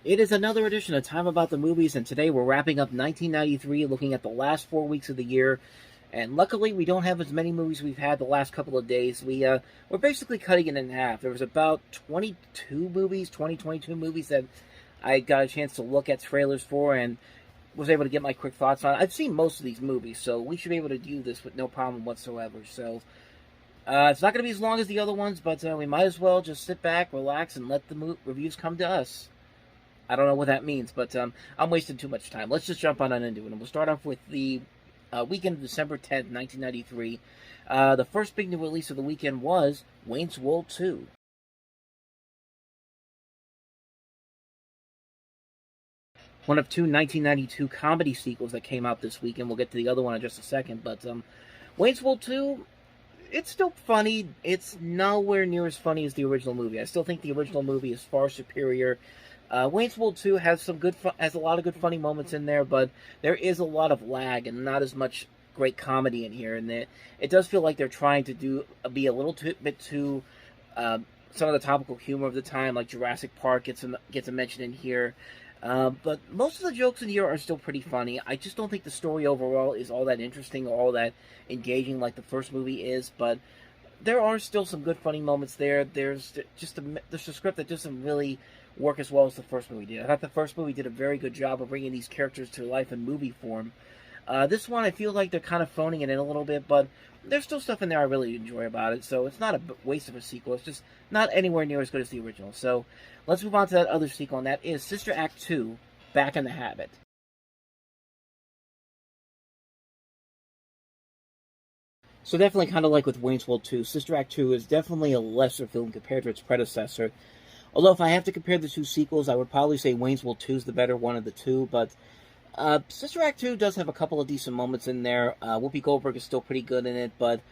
It is another edition of Time About the Movies, and today we're wrapping up 1993, looking at the last 4 weeks of the year. And luckily, we don't have as many movies we've had the last couple of days. We're basically cutting it in half. There was about 22 movies that I got a chance to look at trailers for, and was able to get my quick thoughts on. I've seen most of these movies, so we should be able to do this with no problem whatsoever. So it's not going to be as long as the other ones, but we might as well just sit back, relax, and let the reviews come to us. I don't know what that means, but I'm wasting too much time. Let's just jump on into it. And we'll start off with the weekend of December 10th, 1993. The first big new release of the weekend was Wayne's World 2. One of two 1992 comedy sequels that came out this weekend. We'll get to the other one in just a second. But Wayne's World 2, it's still funny. It's nowhere near as funny as the original movie. I still think the original movie is far superior. Wayne's World 2 has has a lot of good funny moments in there, but there is a lot of lag and not as much great comedy in here. And it does feel like they're trying to be a little bit too some of the topical humor of the time, like Jurassic Park gets a mention in here. But most of the jokes in here are still pretty funny. I just don't think the story overall is all that interesting or all that engaging like the first movie is, but there are still some good funny moments there. There's a script that doesn't really work as well as the first movie did. I thought the first movie did a very good job of bringing these characters to life in movie form. This one, I feel like they're kind of phoning it in a little bit, but there's still stuff in there I really enjoy about it, so it's not a waste of a sequel. It's just not anywhere near as good as the original. So let's move on to that other sequel, and that is Sister Act 2, Back in the Habit. So definitely kind of like with Wayne's World 2, Sister Act 2 is definitely a lesser film compared to its predecessor. Although if I have to compare the two sequels, I would probably say Wayne's World 2 is the better one of the two, but Sister Act 2 does have a couple of decent moments in there. Whoopi Goldberg is still pretty good in it, but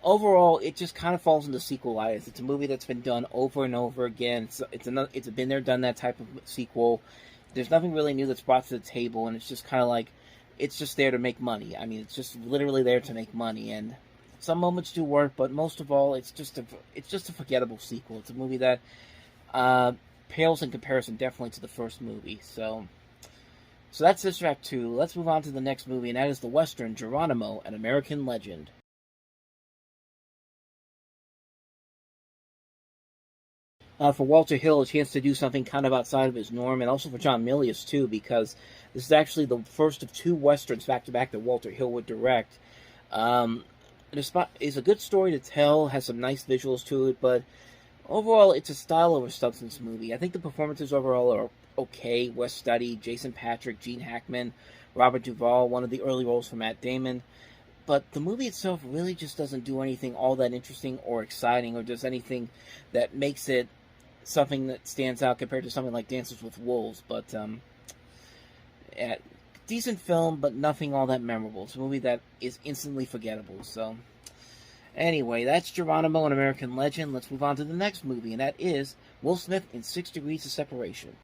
overall, it just kind of falls into sequelitis. It's a movie that's been done over and over again. It's been there, done that type of sequel. There's nothing really new that's brought to the table, and it's just kind of like, it's just there to make money. I mean, it's just literally there to make money, and some moments do work, but most of all, it's just a forgettable sequel. It's a movie that pales in comparison definitely to the first movie. So that's Sister Act 2. Let's move on to the next movie, and that is the Western Geronimo, an American Legend. For Walter Hill, a chance to do something kind of outside of his norm, and also for John Milius, too, because this is actually the first of two Westerns back-to-back that Walter Hill would direct. It's a good story to tell, has some nice visuals to it, but overall, it's a style over substance movie. I think the performances overall are okay. Wes Studi, Jason Patric, Gene Hackman, Robert Duvall, one of the early roles for Matt Damon. But the movie itself really just doesn't do anything all that interesting or exciting, or does anything that makes it something that stands out compared to something like Dances with Wolves. But yeah, decent film, but nothing all that memorable. It's a movie that is instantly forgettable. So anyway, that's Geronimo, an American Legend. Let's move on to the next movie, and that is Will Smith in 6 Degrees of Separation.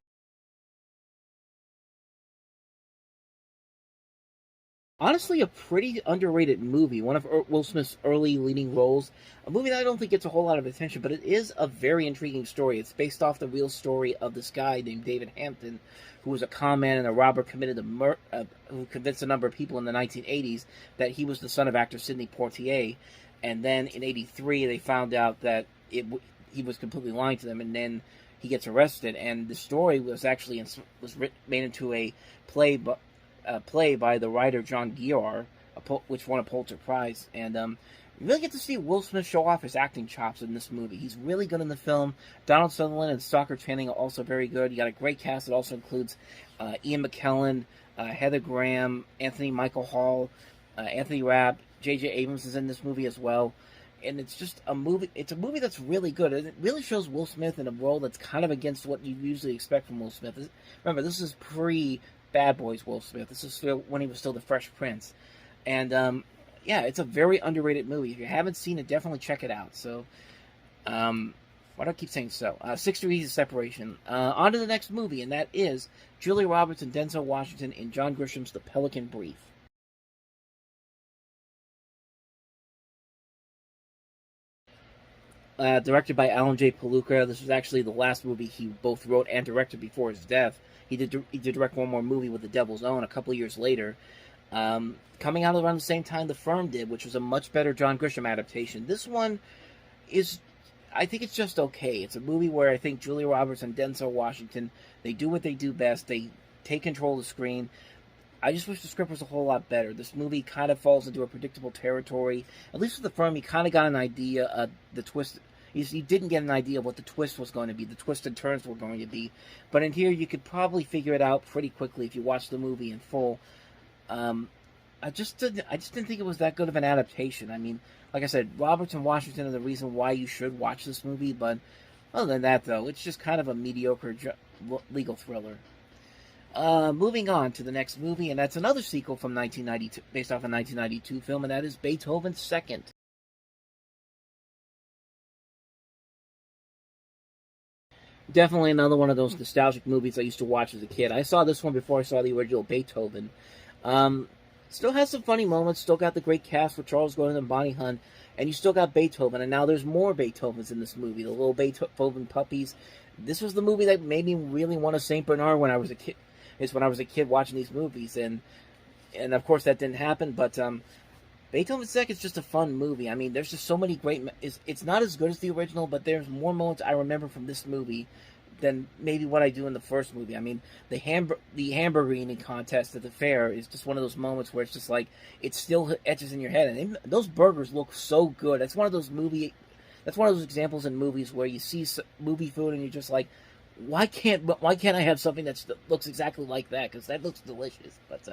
Honestly, a pretty underrated movie. One of Will Smith's early leading roles. A movie that I don't think gets a whole lot of attention, but it is a very intriguing story. It's based off the real story of this guy named David Hampton, who was a con man and a robber who convinced a number of people in the 1980s that he was the son of actor Sidney Poitier. And then in '83, they found out that he was completely lying to them, and then he gets arrested. And the story was actually made into a play by the writer John Gior, which won a Pulitzer Prize. And you really get to see Will Smith show off his acting chops in this movie. He's really good in the film. Donald Sutherland and Stockard Channing are also very good. You got a great cast. It also includes Ian McKellen, Heather Graham, Anthony Michael Hall, Anthony Rapp. J.J. Abrams is in this movie as well. And it's just a movie. It's a movie that's really good. And it really shows Will Smith in a role that's kind of against what you usually expect from Will Smith. Remember, this is pre-Bad Boys Will Smith. This is when he was still the Fresh Prince. And yeah, it's a very underrated movie. If you haven't seen it, definitely check it out. So, why do I keep saying so? 6 Degrees of Separation. On to the next movie, and that is Julia Roberts and Denzel Washington in John Grisham's The Pelican Brief. directed by Alan J. Palooka. This was actually the last movie he both wrote and directed before his death. He did direct one more movie with The Devil's Own a couple of years later. Coming out around the same time The Firm did, which was a much better John Grisham adaptation. This one is, I think it's just okay. It's a movie where I think Julia Roberts and Denzel Washington, they do what they do best. They take control of the screen. I just wish the script was a whole lot better. This movie kind of falls into a predictable territory. At least with The Firm, you kind of got an idea of the twist. You didn't get an idea of what the twist was going to be, the twists and turns were going to be. But in here, you could probably figure it out pretty quickly if you watch the movie in full. I just didn't think it was that good of an adaptation. I mean, like I said, Roberts and Washington are the reason why you should watch this movie. But other than that, though, it's just kind of a mediocre legal thriller. Moving on to the next movie, and that's another sequel from 1992, based off a 1992 film, and that is Beethoven's Second. Definitely another one of those nostalgic movies I used to watch as a kid. I saw this one before I saw the original Beethoven. Still has some funny moments, still got the great cast with Charles Grodin and Bonnie Hunt, and you still got Beethoven, and now there's more Beethovens in this movie, the little Beethoven puppies. This was the movie that made me really want a Saint Bernard when I was a kid. It's when I was a kid watching these movies, and of course that didn't happen, but Beethoven's Second is just a fun movie. I mean, there's just so many great... It's not as good as the original, but there's more moments I remember from this movie than maybe what I do in the first movie. I mean, the hamburger eating contest at the fair is just one of those moments where it's just like, it still etches in your head. And those burgers look so good. That's one of those examples in movies where you see movie food and you're just like, why can't I have something that looks exactly like that? Because that looks delicious. But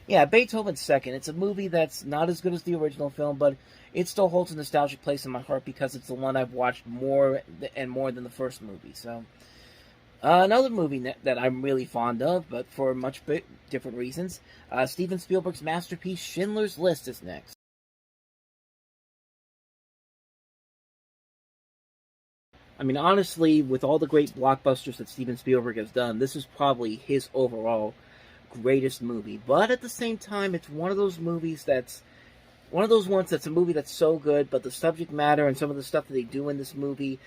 yeah, Beethoven's Second. It's a movie that's not as good as the original film, but it still holds a nostalgic place in my heart because it's the one I've watched more and more than the first movie. So another movie that I'm really fond of, but for much different reasons, Steven Spielberg's masterpiece Schindler's List is next. I mean, honestly, with all the great blockbusters that Steven Spielberg has done, this is probably his overall greatest movie. But at the same time, it's one of those movies that's one of those ones that's a movie that's so good, but the subject matter and some of the stuff that they do in this movie,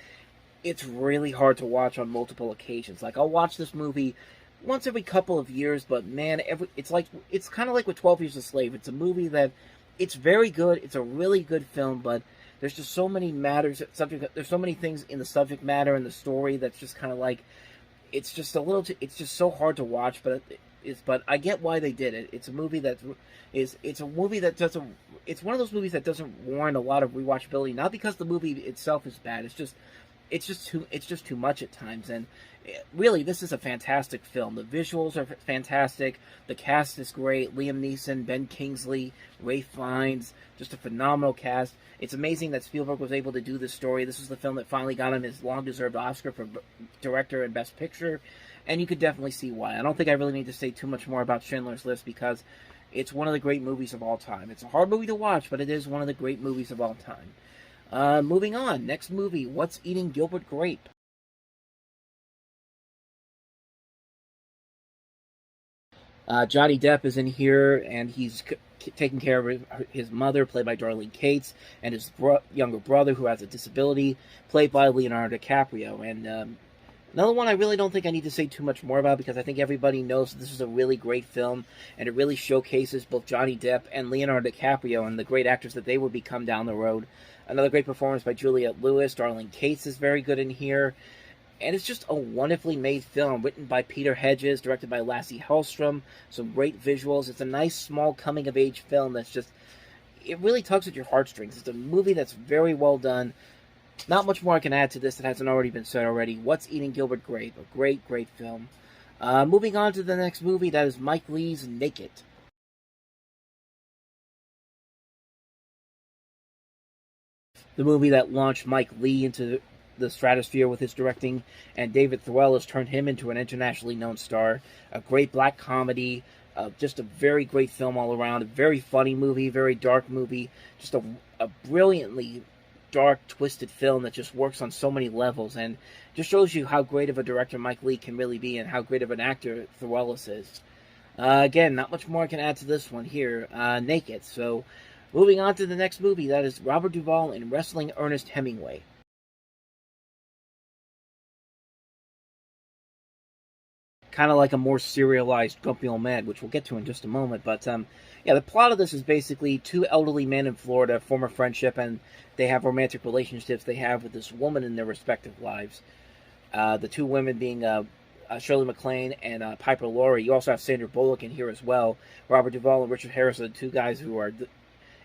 it's really hard to watch on multiple occasions. Like, I'll watch this movie once every couple of years, but man, it's kind of like with 12 Years a Slave. It's a movie that it's very good. It's a really good film, but there's just so many there's so many things in the subject matter and the story that's just kind of like, it's just so hard to watch, but but I get why they did it. It's a movie it's one of those movies that doesn't warrant a lot of rewatchability, not because the movie itself is bad. It's just too much at times, and really, this is a fantastic film. The visuals are fantastic. The cast is great. Liam Neeson, Ben Kingsley, Ralph Fiennes, just a phenomenal cast. It's amazing that Spielberg was able to do this story. This was the film that finally got him his long-deserved Oscar for director and best picture, and you could definitely see why. I don't think I really need to say too much more about Schindler's List because it's one of the great movies of all time. It's a hard movie to watch, but it is one of the great movies of all time. Moving on, next movie, What's Eating Gilbert Grape? Johnny Depp is in here, and he's taking care of his mother, played by Darlene Cates, and his younger brother, who has a disability, played by Leonardo DiCaprio. And another one I really don't think I need to say too much more about because I think everybody knows this is a really great film, and it really showcases both Johnny Depp and Leonardo DiCaprio and the great actors that they would become down the road. Another great performance by Juliette Lewis. Darlene Cates is very good in here. And it's just a wonderfully made film, written by Peter Hedges, directed by Lasse Hallström. Some great visuals. It's a nice, small, coming-of-age film that's just... It really tugs at your heartstrings. It's a movie that's very well done. Not much more I can add to this that hasn't already been said already. What's Eating Gilbert Grape? A great, great film. Moving on to the next movie, that is Mike Leigh's Naked. The movie that launched Mike Leigh into the stratosphere with his directing, and David Thewell has turned him into an internationally known star. A great black comedy, just a very great film all around. A very funny movie, very dark movie. Just a brilliantly dark, twisted film that just works on so many levels, and just shows you how great of a director Mike Leigh can really be, and how great of an actor Thewellis is. Again, not much more I can add to this one here. Naked. So, moving on to the next movie, that is Robert Duvall in Wrestling Ernest Hemingway. kind of like a more serialized Grumpy Old Man, which we'll get to in just a moment. But yeah, the plot of this is basically two elderly men in Florida form a friendship, and they have romantic relationships they have with this woman in their respective lives. The two women being Shirley MacLaine and Piper Laurie. You also have Sandra Bullock in here as well. Robert Duvall and Richard Harris are the two guys who are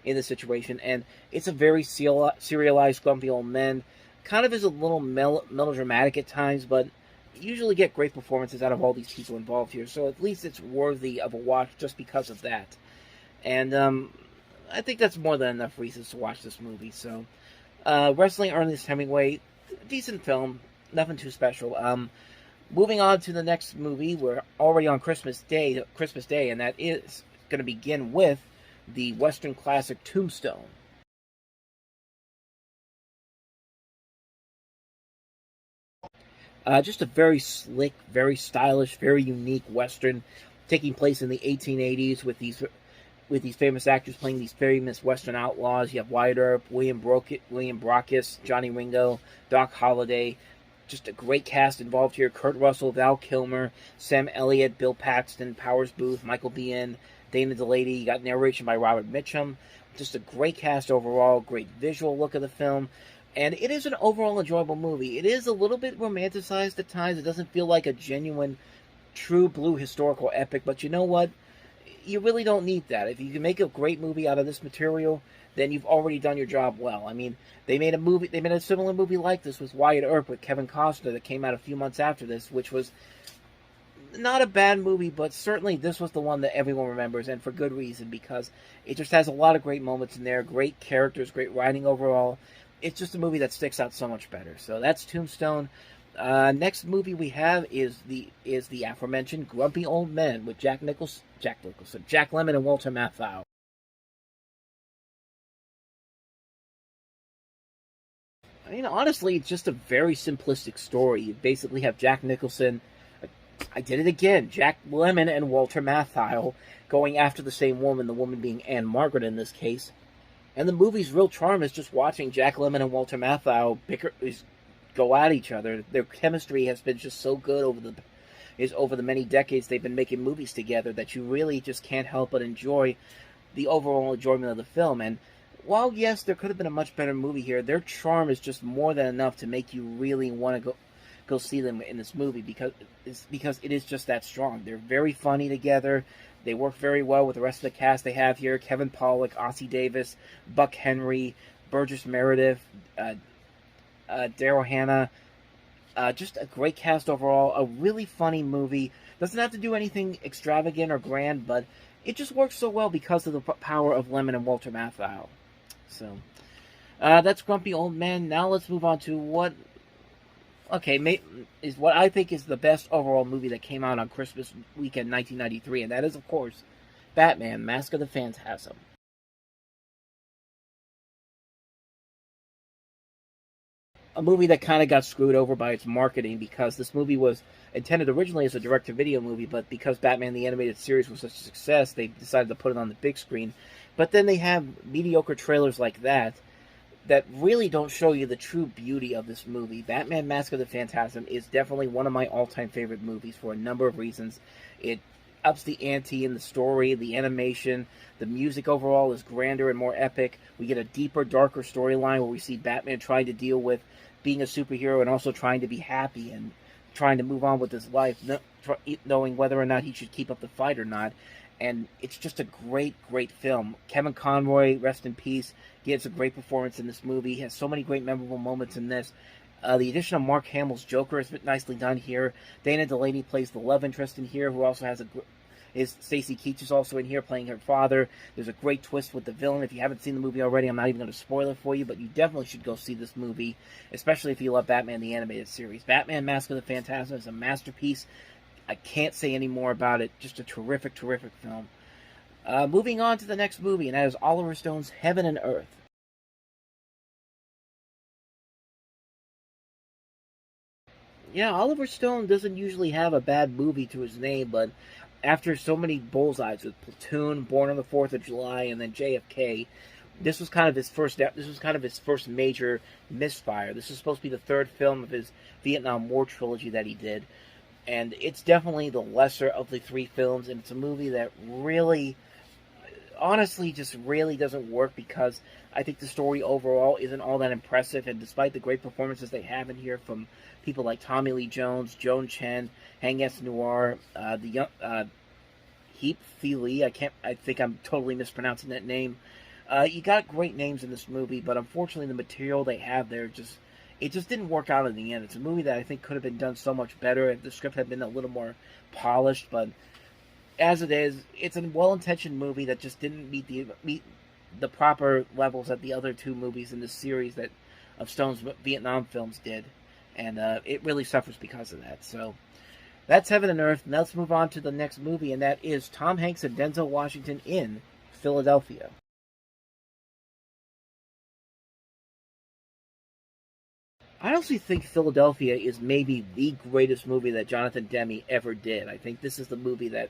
in this situation, and it's a very serialized Grumpy Old Men. Kind of is a little melodramatic at times, but usually get great performances out of all these people involved here, so at least it's worthy of a watch just because of that. And I think that's more than enough reasons to watch this movie. So, Wrestling Ernest Hemingway, decent film, nothing too special. Moving on to the next movie, we're already on Christmas Day, and that is going to begin with the Western classic Tombstone. Just a very slick, very stylish, very unique Western taking place in the 1880s with these famous actors playing these famous Western outlaws. You have Wyatt Earp, William Brockus, Johnny Ringo, Doc Holliday. Just a great cast involved here. Kurt Russell, Val Kilmer, Sam Elliott, Bill Paxton, Powers Booth, Michael Biehn, Dana Delady. You got narration by Robert Mitchum. Just a great cast overall, great visual look of the film. And it is an overall enjoyable movie. It is a little bit romanticized at times. It doesn't feel like a genuine, true blue historical epic. But you know what? You really don't need that. If you can make a great movie out of this material, then you've already done your job well. I mean, they made a similar movie like this with Wyatt Earp with Kevin Costner that came out a few months after this, which was not a bad movie, but certainly this was the one that everyone remembers, and for good reason, because it just has a lot of great moments in there, great characters, great writing overall. It's just a movie that sticks out so much better. So that's Tombstone. Next movie we have is the aforementioned Grumpy Old Men with Jack Lemmon, and Walter Matthau. I mean, honestly, it's just a very simplistic story. You basically have Jack Nicholson. I did it again. Jack Lemmon and Walter Matthau going after the same woman, the woman being Anne Margaret in this case. And the movie's real charm is just watching Jack Lemmon and Walter Matthau go at each other. Their chemistry has been just so good over the many decades they've been making movies together that you really just can't help but enjoy the overall enjoyment of the film. And while, yes, there could have been a much better movie here, their charm is just more than enough to make you really want to go see them in this movie because it is just that strong. They're very funny together. They work very well with the rest of the cast they have here. Kevin Pollak, Ossie Davis, Buck Henry, Burgess Meredith, Daryl Hannah. Just a great cast overall. A really funny movie. Doesn't have to do anything extravagant or grand, but it just works so well because of the power of Lemmon and Walter Matthau. So, that's Grumpy Old Men. Now let's move on to what I think is the best overall movie that came out on Christmas weekend 1993, and that is, of course, Batman, Mask of the Phantasm. A movie that kind of got screwed over by its marketing because this movie was intended originally as a direct-to-video movie, but because Batman the Animated Series was such a success, they decided to put it on the big screen. But then they have mediocre trailers like that really don't show you the true beauty of this movie. Batman Mask of the Phantasm is definitely one of my all-time favorite movies for a number of reasons. It ups the ante in the story, the animation, the music overall is grander and more epic. We get a deeper, darker storyline where we see Batman trying to deal with being a superhero and also trying to be happy and trying to move on with his life, knowing whether or not he should keep up the fight or not. And it's just a great, great film. Kevin Conroy, rest in peace, gives a great performance in this movie. He has so many great memorable moments in this. The addition of Mark Hamill's Joker has been nicely done here. Dana Delany plays the love interest in here, who also has Stacy Keach is also in here playing her father. There's a great twist with the villain. If you haven't seen the movie already, I'm not even going to spoil it for you, but you definitely should go see this movie, especially if you love Batman the Animated Series. Batman Mask of the Phantasm is a masterpiece. I can't say any more about it. Just a terrific, terrific film. Moving on to the next movie, and that is Oliver Stone's Heaven and Earth. Yeah, Oliver Stone doesn't usually have a bad movie to his name, but after so many bullseyes with Platoon, Born on the 4th of July, and then JFK, this was kind of his first major misfire. This is supposed to be the third film of his Vietnam War trilogy that he did. and it's definitely the lesser of the three films, and it's a movie that really, honestly, just really doesn't work because I think the story overall isn't all that impressive, and despite the great performances they have in here from people like Tommy Lee Jones, Joan Chen, Hang S. Noir, the young Heap Fee Lee, I think I'm totally mispronouncing that name. You got great names in this movie, but unfortunately the material they have there it just didn't work out in the end. It's a movie that I think could have been done so much better if the script had been a little more polished, but as it is, it's a well-intentioned movie that just didn't meet the proper levels that the other two movies in this series that of Stone's Vietnam films did, and it really suffers because of that. So that's Heaven and Earth. Now let's move on to the next movie, and that is Tom Hanks and Denzel Washington in Philadelphia. I honestly think Philadelphia is maybe the greatest movie that Jonathan Demme ever did. I think this is the movie that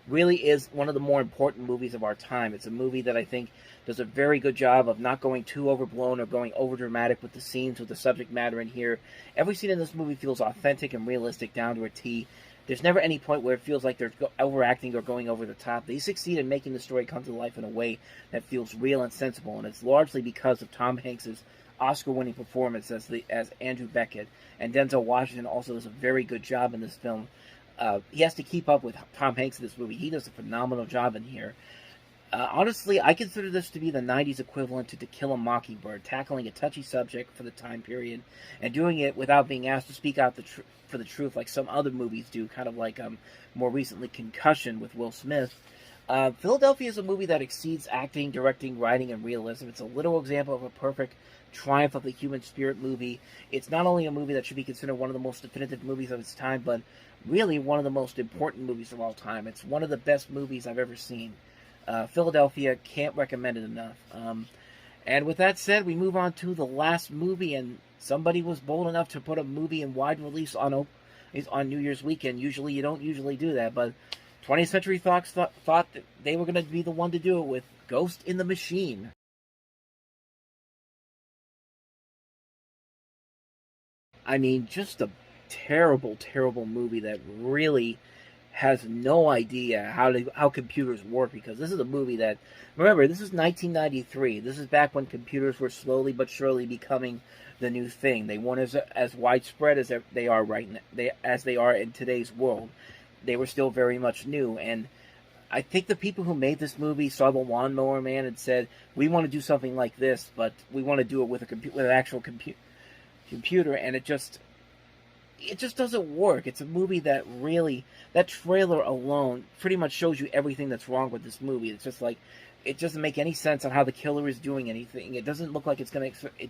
really is one of the more important movies of our time. It's a movie that I think does a very good job of not going too overblown or going over dramatic with the scenes, with the subject matter in here. Every scene in this movie feels authentic and realistic down to a T. There's never any point where it feels like they're overacting or going over the top. They succeed in making the story come to life in a way that feels real and sensible, and it's largely because of Tom Hanks's Oscar-winning performance as Andrew Beckett, and Denzel Washington also does a very good job in this film. He has to keep up with Tom Hanks in this movie. He does a phenomenal job in here. Honestly, I consider this to be the 90s equivalent to To Kill a Mockingbird, tackling a touchy subject for the time period, and doing it without being asked to speak out for the truth like some other movies do, kind of like more recently Concussion with Will Smith. Philadelphia is a movie that exceeds acting, directing, writing, and realism. It's a literal example of a perfect triumph of the human spirit movie. It's not only a movie that should be considered one of the most definitive movies of its time, but really one of the most important movies of all time. It's one of the best movies I've ever seen. Philadelphia, can't recommend it enough. And with that said, we move on to the last movie, and somebody was bold enough to put a movie in wide release on New Year's weekend. Usually you don't usually do that, but 20th Century Fox thought that they were going to be the one to do it with Ghost in the Machine. I mean, just a terrible, terrible movie that really has no idea how computers work, because this is a movie that, remember, this is 1993. This is back when computers were slowly but surely becoming the new thing. They weren't as widespread as they are as they are in today's world. They were still very much new, and I think the people who made this movie saw the Lawnmower Man and said, "We want to do something like this, but we want to do it with with an actual computer," and it just doesn't work. It's a movie that really, that trailer alone pretty much shows you everything that's wrong with this movie. It's just like, it doesn't make any sense on how the killer is doing anything. It doesn't look like it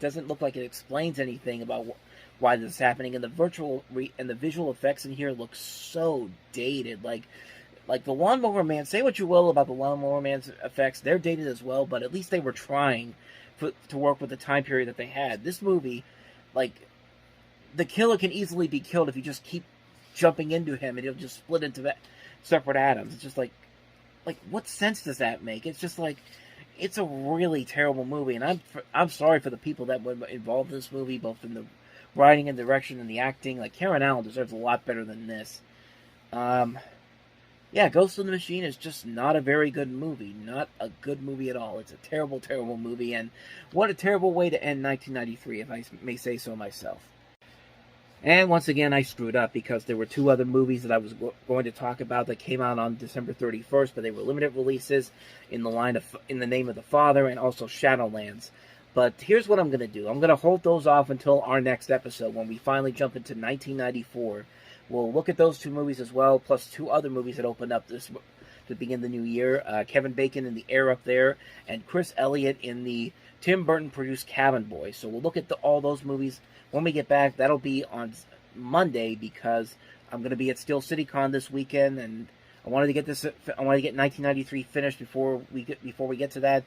doesn't look like it explains anything about why this is happening. And the visual effects in here look so dated. Like the Lawnmower Man, say what you will about the Lawnmower Man's effects, they're dated as well, but at least they were trying to work with the time period that they had. This movie, like, the killer can easily be killed if you just keep jumping into him, and he'll just split into separate atoms. It's just like what sense does that make? It's just like, it's a really terrible movie, and I'm sorry for the people that were involved in this movie, both in the writing and direction and the acting. Like, Karen Allen deserves a lot better than this. Yeah, Ghost in the Machine is just not a very good movie. Not a good movie at all. It's a terrible, terrible movie, and what a terrible way to end 1993, if I may say so myself. And once again, I screwed up because there were two other movies that I was going to talk about that came out on December 31st, but they were limited releases, In the Name of the Father and also Shadowlands. But here's what I'm going to do. I'm going to hold those off until our next episode when we finally jump into 1994. We'll look at those two movies as well, plus two other movies that opened up to begin the new year. Kevin Bacon in The Air Up There, and Chris Elliott in the Tim Burton-produced Cabin Boy. So we'll look at all those movies when we get back. That'll be on Monday, because I'm going to be at Steel City Con this weekend, and I wanted to get 1993 finished before we get to that,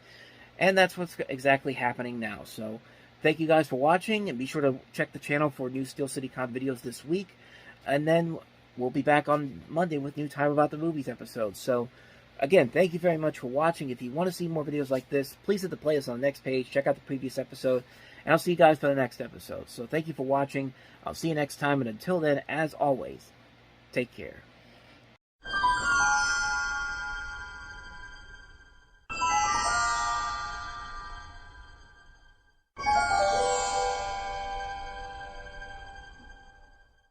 and that's what's exactly happening now. So thank you guys for watching, and be sure to check the channel for new Steel City Con videos this week, and then we'll be back on Monday with new Time About the Movies episodes. So again, thank you very much for watching. If you want to see more videos like this, please hit the playlist on the next page. Check out the previous episode, and I'll see you guys for the next episode. So thank you for watching. I'll see you next time, and until then, as always, Take care.